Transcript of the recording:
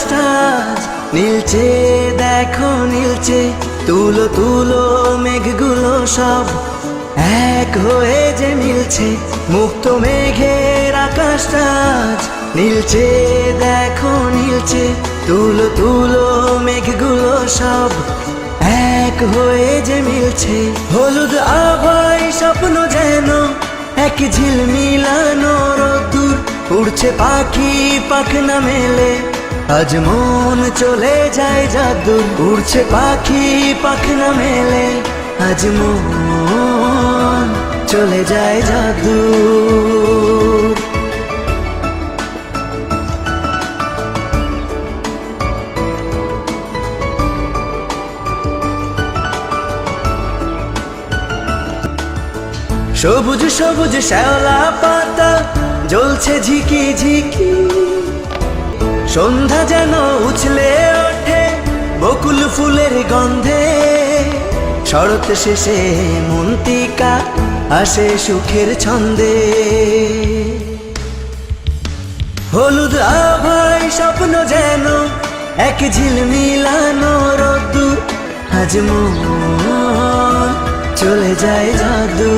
আকাশটা আজ নীলচে, দেখো নীলচে। তুলো তুলো মেঘগুলো সব এক হয়ে যে মিলছে। মুক্ত মেঘের আকাশটা আজ নীলচে, দেখো নীলচে। তুলো তুলো মেঘগুলো সব এক হয়ে যে মিলছে। হলুদ আভায় স্বপ্ন যেন এক ঝিলমিলানো রোদ্দুর। উড়ছে পাখি পাখনা মেলে, আজ মন চলে যায় জাদুর। উড়ছে পাখি পাখনা মেলে, আজ মন চলে যায় জাদুর। সবুজ সবুজ শ্যাওলা পাতা জ্বলছে ঝিকি ঝিকি। সন্ধ্যা যেন উছলে ওঠে বকুল ফুলের গন্ধে। শরৎ শেষে মন্তিকা আসে সুখের ছন্দে। হলুদ আভায় স্বপ্ন যেন এক ঝিলমিলানো রোদ্দুর। আজ মন চলে যায় জাদু।